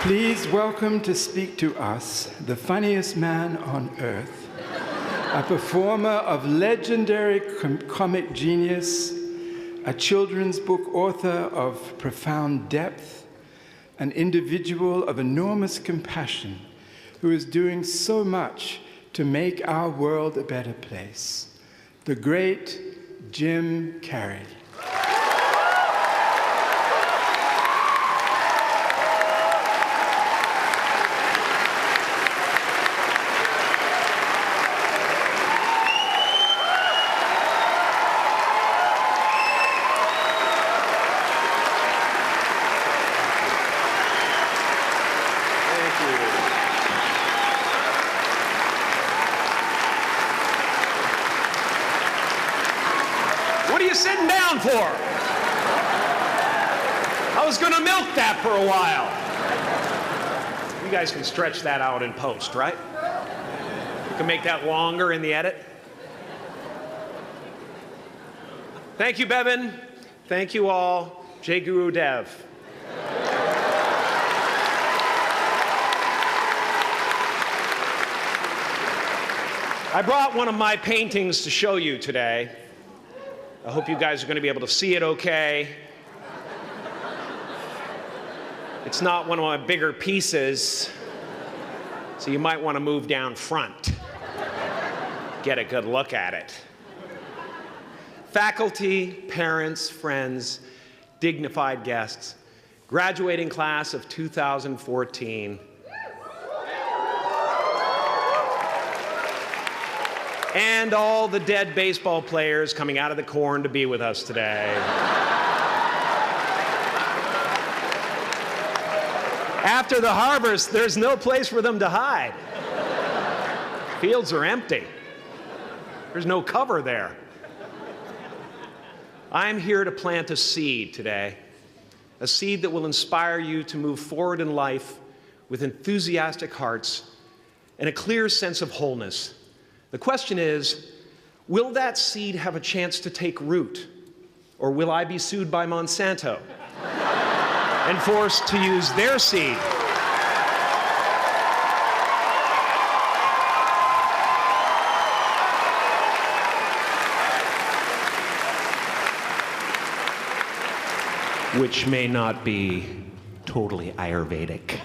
Please welcome to speak to us the funniest man on earth, a performer of legendary comic genius, a children's book author of profound depth, an individual of enormous compassion who is doing so much to make our world a better place, the great Jim Carrey. Sitting down for? I was going to milk that for a while. You guys can stretch that out in post, right? You can make that longer in the edit. Thank you, Bevin. Thank you all. Jai Guru Dev. I brought one of my paintings to show you today. I hope you guys are going to be able to see it okay. It's not one of my bigger pieces, so you might want to move down front. Get a good look at it. Faculty, parents, friends, dignified guests, graduating class of 2014. And all the dead baseball players coming out of the corn to be with us today. After the harvest, there's no place for them to hide. Fields are empty. There's no cover there. I'm here to plant a seed today, a seed that will inspire you to move forward in life with enthusiastic hearts and a clear sense of wholeness. The question is, will that seed have a chance to take root? Or will I be sued by Monsanto and forced to use their seed? Which may not be totally Ayurvedic.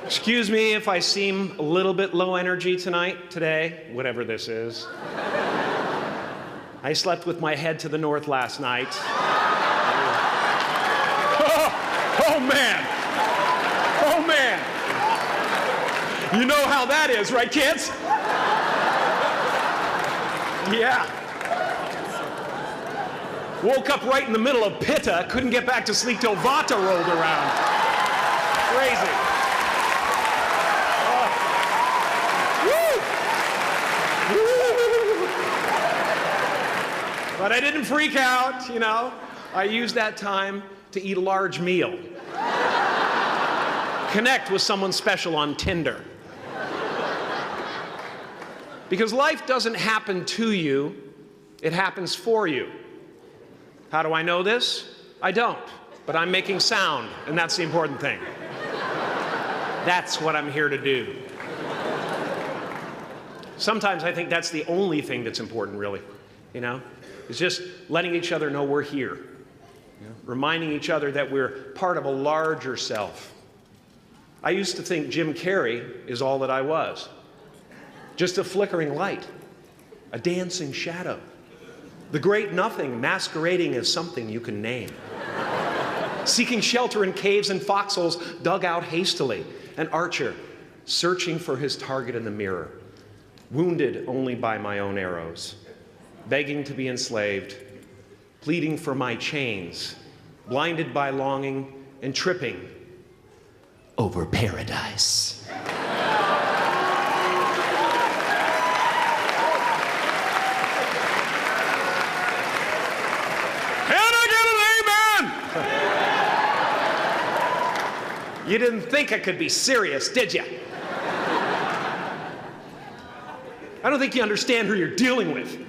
Excuse me if I seem a little bit low energy today, whatever this is. I slept with my head to the north last night. Oh man! Oh man! You know how that is, right, kids? Yeah. Woke up right in the middle of Pitta, couldn't get back to sleep till Vata rolled around. Crazy. But I didn't freak out, you know. I used that time to eat a large meal. Connect with someone special on Tinder. Because life doesn't happen to you, it happens for you. How do I know this? I don't, but I'm making sound, and that's the important thing. That's what I'm here to do. Sometimes I think that's the only thing that's important, really, you know? It's just letting each other know we're here. You know? Reminding each other that we're part of a larger self. I used to think Jim Carrey is all that I was. Just a flickering light, a dancing shadow, the great nothing masquerading as something you can name. Seeking shelter in caves and foxholes dug out hastily, an archer searching for his target in the mirror, wounded only by my own arrows, begging to be enslaved, pleading for my chains, blinded by longing and tripping over paradise. Can I get an amen? You didn't think I could be serious, did you? I don't think you understand who you're dealing with.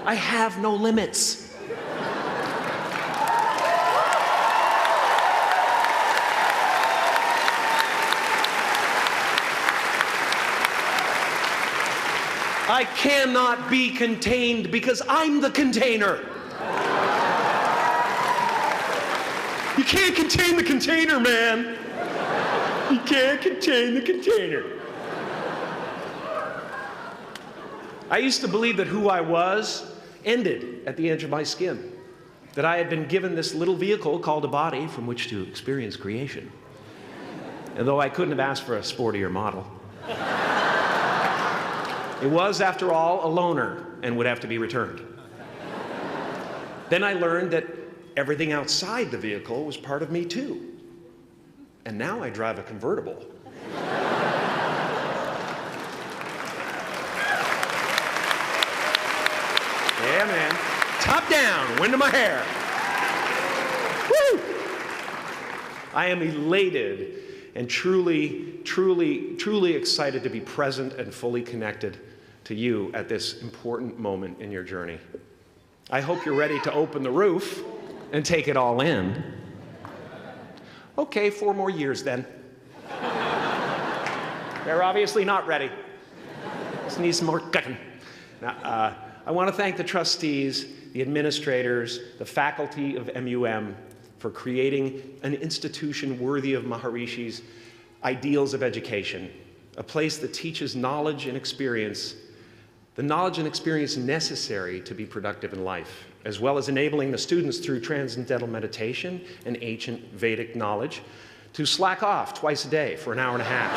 I have no limits. I cannot be contained because I'm the container. You can't contain the container, man. You can't contain the container. I used to believe that who I was ended at the edge of my skin, that I had been given this little vehicle called a body from which to experience creation. And though I couldn't have asked for a sportier model, it was, after all, a loaner and would have to be returned. Then I learned that everything outside the vehicle was part of me too. And now I drive a convertible. Yeah, man. Top down, wind in my hair. Woo! I am elated and truly, truly, truly excited to be present and fully connected to you at this important moment in your journey. I hope you're ready to open the roof and take it all in. Okay, 4 more years then. They're obviously not ready. Just need some more cooking. Now, I want to thank the trustees, the administrators, the faculty of MUM for creating an institution worthy of Maharishi's ideals of education, a place that teaches knowledge and experience, the knowledge and experience necessary to be productive in life, as well as enabling the students through transcendental meditation and ancient Vedic knowledge to slack off twice a day for an hour and a half.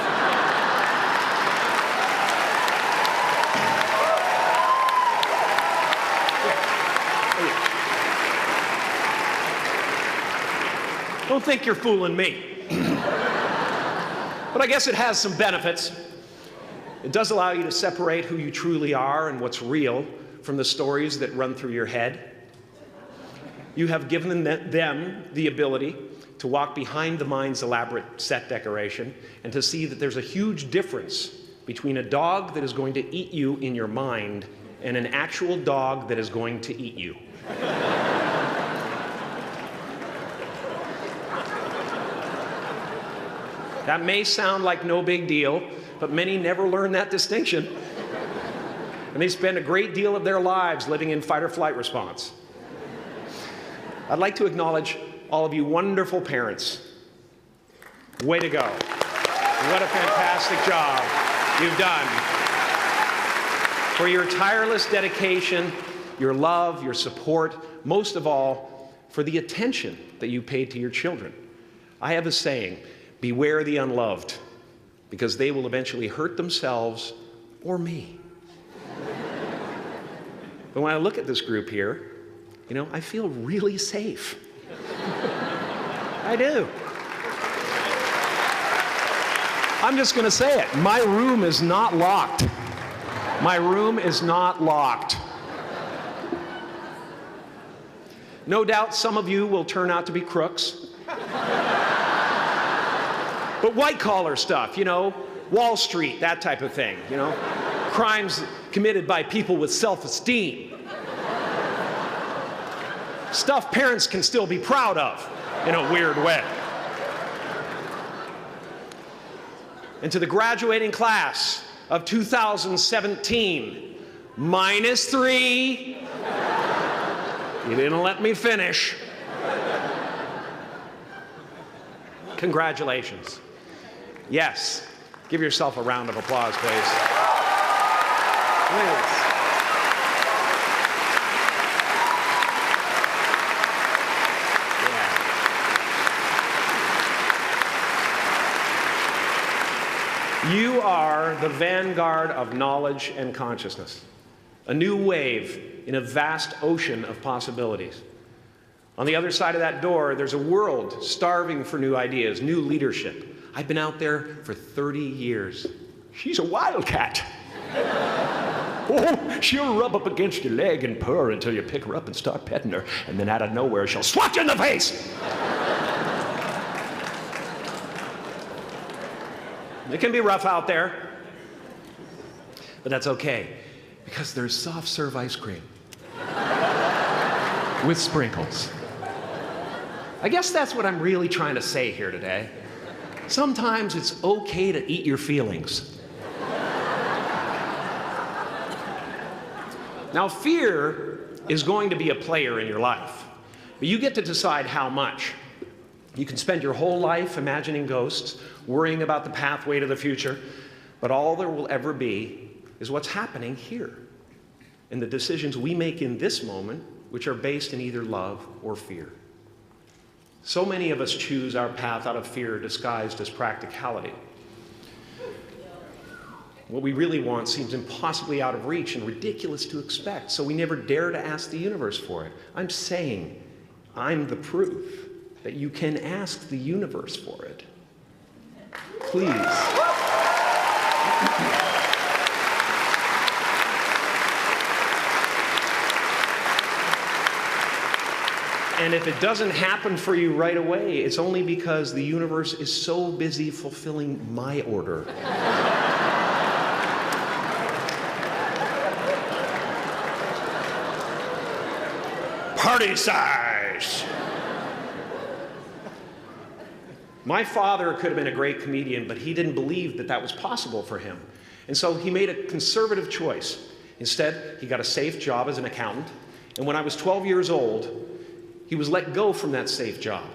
Don't think you're fooling me. But I guess it has some benefits. It does allow you to separate who you truly are and what's real from the stories that run through your head. You have given them the ability to walk behind the mind's elaborate set decoration and to see that there's a huge difference between a dog that is going to eat you in your mind and an actual dog that is going to eat you. That may sound like no big deal, but many never learn that distinction. And they spend a great deal of their lives living in fight or flight response. I'd like to acknowledge all of you wonderful parents. Way to go. What a fantastic job you've done. For your tireless dedication, your love, your support, most of all, for the attention that you paid to your children. I have a saying, beware the unloved, because they will eventually hurt themselves or me. But when I look at this group here, you know, I feel really safe. I do. I'm just going to say it. My room is not locked. My room is not locked. No doubt some of you will turn out to be crooks. But white-collar stuff, you know, Wall Street, that type of thing, you know, crimes committed by people with self-esteem. Stuff parents can still be proud of in a weird way. And to the graduating class of 2017, -3, you didn't let me finish. Congratulations. Yes, give yourself a round of applause, please. Please. Yeah. You are the vanguard of knowledge and consciousness, a new wave in a vast ocean of possibilities. On the other side of that door, there's a world starving for new ideas, new leadership. I've been out there for 30 years. She's a wildcat. Oh, she'll rub up against your leg and purr until you pick her up and start petting her, and then out of nowhere, she'll swat you in the face. It can be rough out there, but that's okay, because there's soft serve ice cream with sprinkles. I guess that's what I'm really trying to say here today. Sometimes it's okay to eat your feelings. Now, fear is going to be a player in your life, but you get to decide how much. You can spend your whole life imagining ghosts, worrying about the pathway to the future, but all there will ever be is what's happening here, and the decisions we make in this moment, which are based in either love or fear. So many of us choose our path out of fear disguised as practicality. What we really want seems impossibly out of reach and ridiculous to expect, so we never dare to ask the universe for it. I'm saying I'm the proof that you can ask the universe for it. Please. And if it doesn't happen for you right away, it's only because the universe is so busy fulfilling my order. Party size! My father could have been a great comedian, but he didn't believe that that was possible for him. And so he made a conservative choice. Instead, he got a safe job as an accountant. And when I was 12 years old, he was let go from that safe job.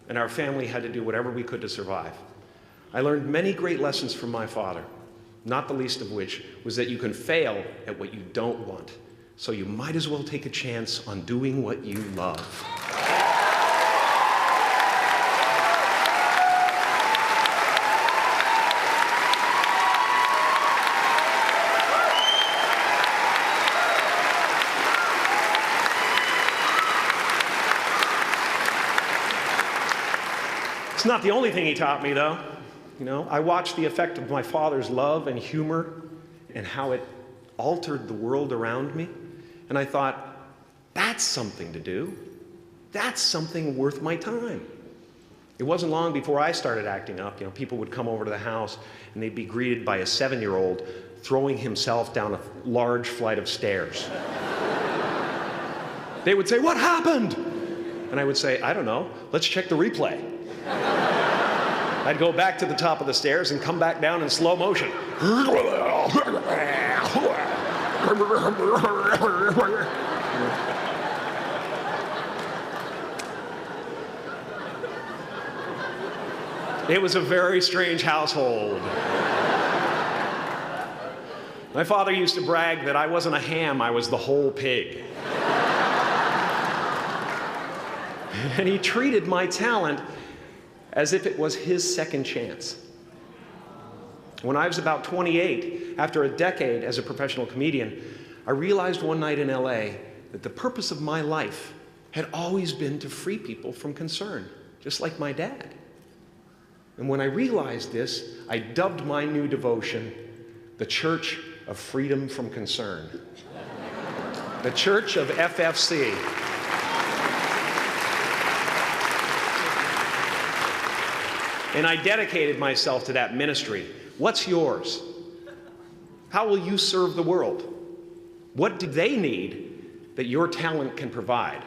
And our family had to do whatever we could to survive. I learned many great lessons from my father, not the least of which was that you can fail at what you don't want. So you might as well take a chance on doing what you love. It's not the only thing he taught me, though. You know, I watched the effect of my father's love and humor and how it altered the world around me. And I thought, that's something to do. That's something worth my time. It wasn't long before I started acting up. You know, people would come over to the house and they'd be greeted by a 7-year-old throwing himself down a large flight of stairs. They would say, "What happened?" And I would say, "I don't know. Let's check the replay." I'd go back to the top of the stairs and come back down in slow motion. It was a very strange household. My father used to brag that I wasn't a ham, I was the whole pig. And he treated my talent as if it was his second chance. When I was about 28, after a decade as a professional comedian, I realized one night in LA that the purpose of my life had always been to free people from concern, just like my dad. And when I realized this, I dubbed my new devotion the Church of Freedom from Concern. The Church of FFC. And I dedicated myself to that ministry. What's yours? How will you serve the world? What do they need that your talent can provide?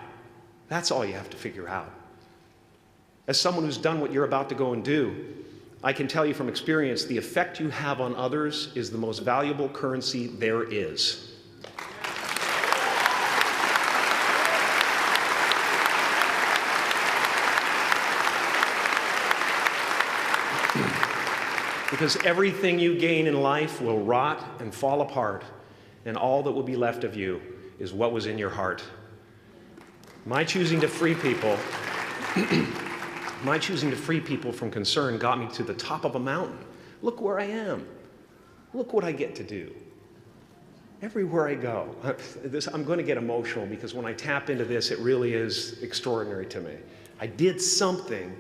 That's all you have to figure out. As someone who's done what you're about to go and do, I can tell you from experience, the effect you have on others is the most valuable currency there is. Because everything you gain in life will rot and fall apart, and all that will be left of you is what was in your heart. My choosing to free people, from concern got me to the top of a mountain. Look where I am. Look what I get to do. Everywhere I go. I'm going to get emotional because when I tap into this, it really is extraordinary to me. I did something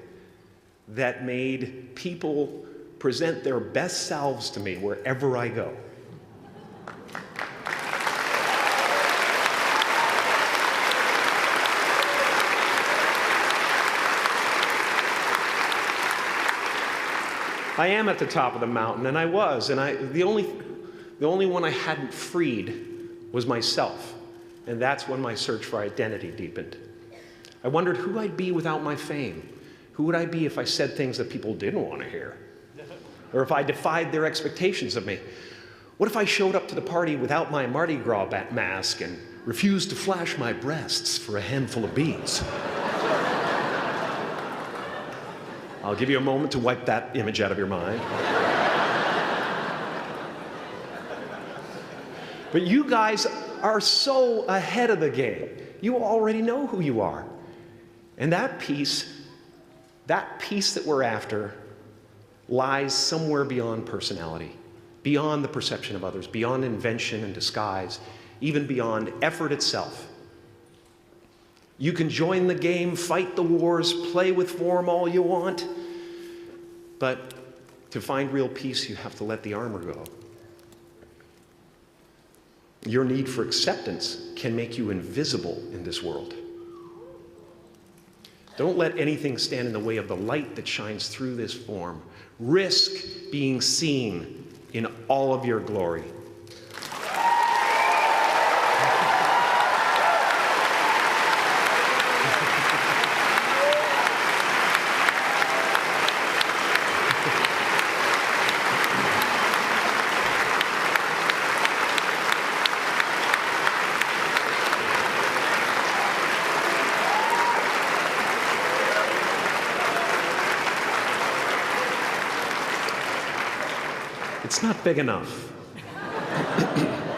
that made people present their best selves to me wherever I go. I am at the top of the mountain, and I was, and the only one I hadn't freed was myself, and that's when my search for identity deepened. I wondered who I'd be without my fame. Who would I be if I said things that people didn't want to hear? Or if I defied their expectations of me? What if I showed up to the party without my Mardi Gras mask and refused to flash my breasts for a handful of beads? I'll give you a moment to wipe that image out of your mind. But you guys are so ahead of the game. You already know who you are. And that peace that we're after lies somewhere beyond personality, beyond the perception of others, beyond invention and disguise, even beyond effort itself. You can join the game, fight the wars, play with form all you want, but to find real peace, you have to let the armor go. Your need for acceptance can make you invisible in this world. Don't let anything stand in the way of the light that shines through this form. Risk being seen in all of your glory. It's not big enough.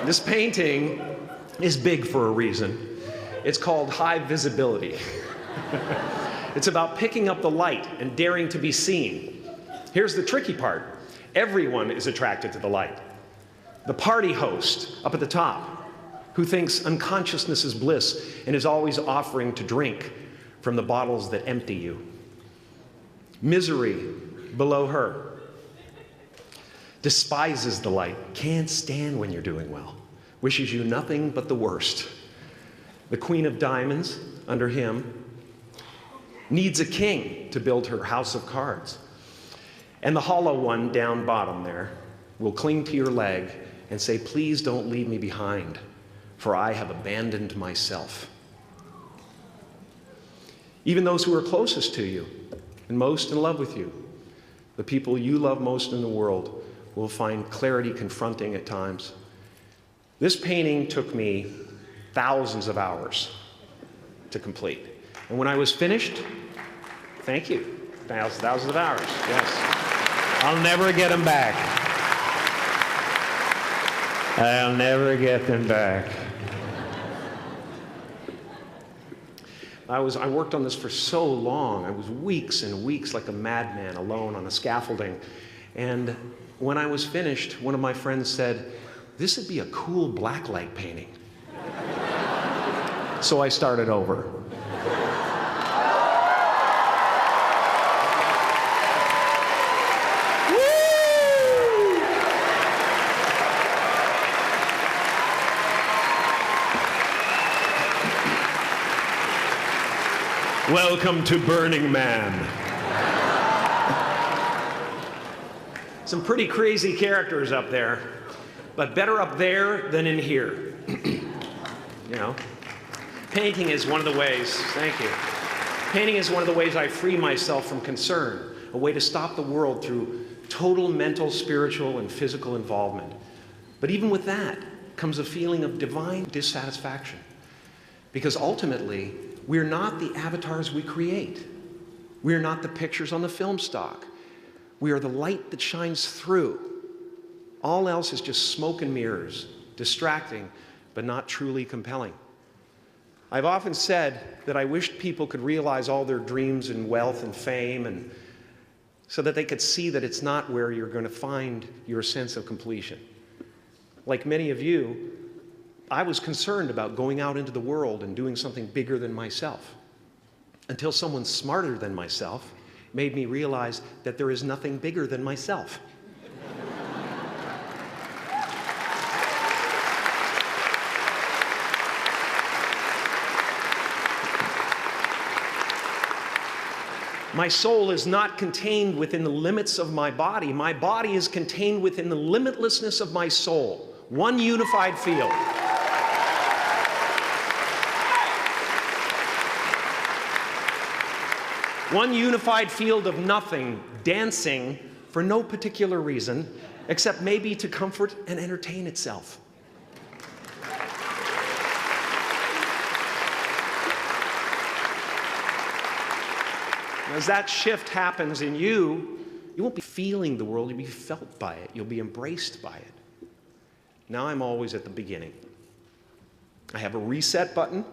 This painting is big for a reason. It's called high visibility. It's about picking up the light and daring to be seen. Here's the tricky part. Everyone is attracted to the light. The party host up at the top, who thinks unconsciousness is bliss and is always offering to drink from the bottles that empty you. Misery below her. Despises the light, can't stand when you're doing well, wishes you nothing but the worst. The Queen of Diamonds, under him, needs a king to build her house of cards. And the hollow one down bottom there will cling to your leg and say, please don't leave me behind, for I have abandoned myself. Even those who are closest to you and most in love with you, the people you love most in the world, will find clarity confronting at times. This painting took me thousands of hours to complete. And when I was finished, thank you, thousands of hours, yes. I'll never get them back. I'll never get them back. I worked on this for so long. I was weeks and weeks like a madman alone on the scaffolding. And when I was finished, one of my friends said, this would be a cool blacklight painting. So I started over. Welcome to Burning Man. Some pretty crazy characters up there, but better up there than in here. You know, painting is one of the ways, thank you. Painting is one of the ways I free myself from concern, a way to stop the world through total mental, spiritual, and physical involvement. But even with that comes a feeling of divine dissatisfaction, because ultimately, we're not the avatars we create. We're not the pictures on the film stock. We are the light that shines through. All else is just smoke and mirrors, distracting, but not truly compelling. I've often said that I wished people could realize all their dreams and wealth and fame, and so that they could see that it's not where you're going to find your sense of completion. Like many of you, I was concerned about going out into the world and doing something bigger than myself, until someone smarter than myself made me realize that there is nothing bigger than myself. My soul is not contained within the limits of my body. My body is contained within the limitlessness of my soul, one unified field. One unified field of nothing, dancing for no particular reason, except maybe to comfort and entertain itself. As that shift happens in you, you won't be feeling the world, you'll be felt by it. You'll be embraced by it. Now I'm always at the beginning. I have a reset button,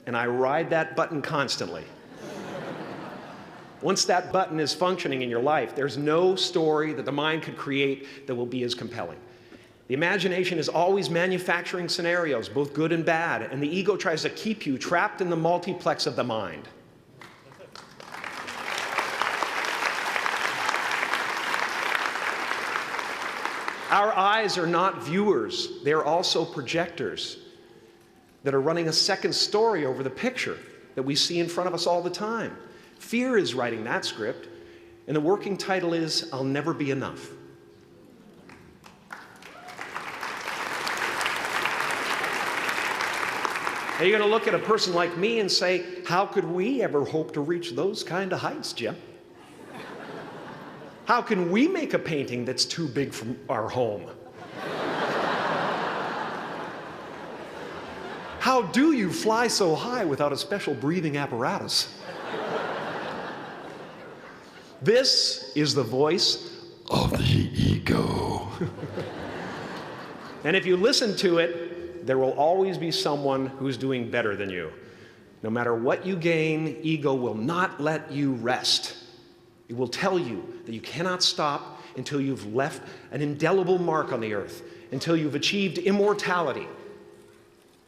and I ride that button constantly. Once that button is functioning in your life, there's no story that the mind could create that will be as compelling. The imagination is always manufacturing scenarios, both good and bad, and the ego tries to keep you trapped in the multiplex of the mind. Our eyes are not viewers, they're also projectors that are running a second story over the picture that we see in front of us all the time. Fear is writing that script, and the working title is, I'll Never Be Enough. Now you're going to look at a person like me and say, how could we ever hope to reach those kind of heights, Jim? How can we make a painting that's too big for our home? How do you fly so high without a special breathing apparatus? This is the voice of the ego. And if you listen to it, there will always be someone who's doing better than you. No matter what you gain, ego will not let you rest. It will tell you that you cannot stop until you've left an indelible mark on the earth, until you've achieved immortality.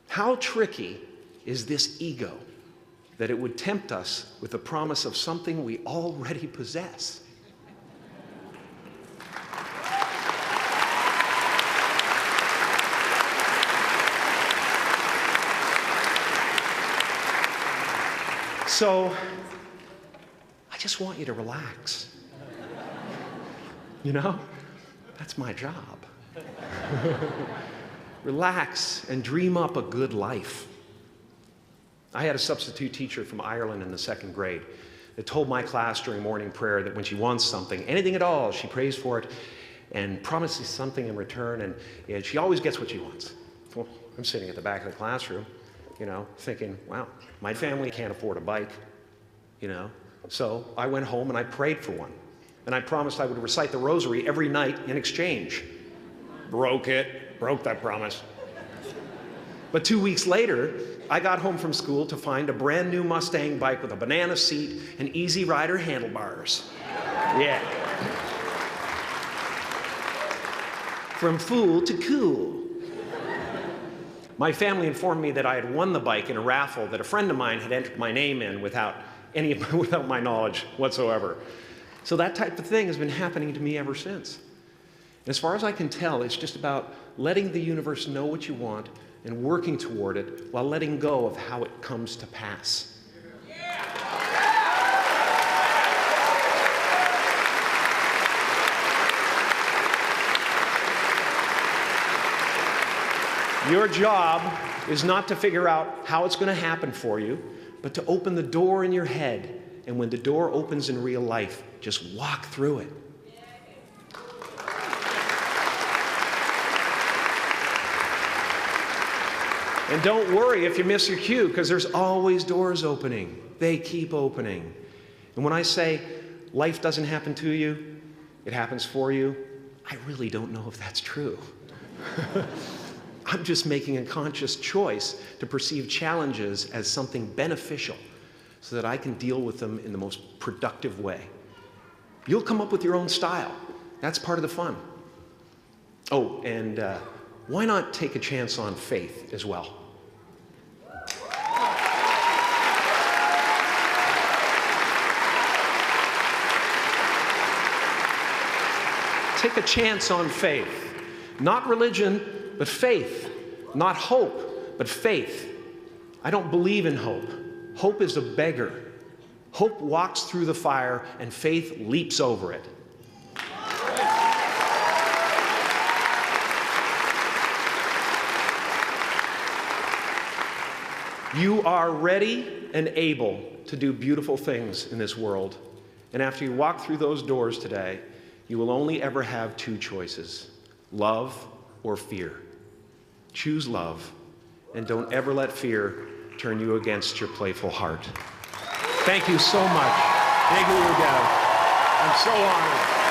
How tricky is this ego that it would tempt us with the promise of something we already possess? So, I just want you to relax. You know, that's my job. Relax and dream up a good life. I had a substitute teacher from Ireland in the 2nd grade that told my class during morning prayer that when she wants something, anything at all, she prays for it and promises something in return, and she always gets what she wants. Well, I'm sitting at the back of the classroom, you know, thinking, wow, my family can't afford a bike, you know. So I went home and I prayed for one. And I promised I would recite the rosary every night in exchange. Broke that promise. But 2 weeks later, I got home from school to find a brand new Mustang bike with a banana seat and Easy Rider handlebars. Yeah. From fool to cool. My family informed me that I had won the bike in a raffle that a friend of mine had entered my name in without my knowledge whatsoever. So that type of thing has been happening to me ever since. And as far as I can tell, it's just about letting the universe know what you want and working toward it while letting go of how it comes to pass. Your job is not to figure out how it's going to happen for you, but to open the door in your head. And when the door opens in real life, just walk through it. And don't worry if you miss your cue, because there's always doors opening. They keep opening. And when I say life doesn't happen to you, it happens for you, I really don't know if that's true. I'm just making a conscious choice to perceive challenges as something beneficial so that I can deal with them in the most productive way. You'll come up with your own style. That's part of the fun. Oh, and why not take a chance on faith as well? Take a chance on faith. Not religion, but faith. Not hope, but faith. I don't believe in hope. Hope is a beggar. Hope walks through the fire, and faith leaps over it. You are ready and able to do beautiful things in this world. And after you walk through those doors today, You will only ever have two choices, love or fear. Choose love, and don't ever let fear turn you against your playful heart. Thank you so much. I'm so honored.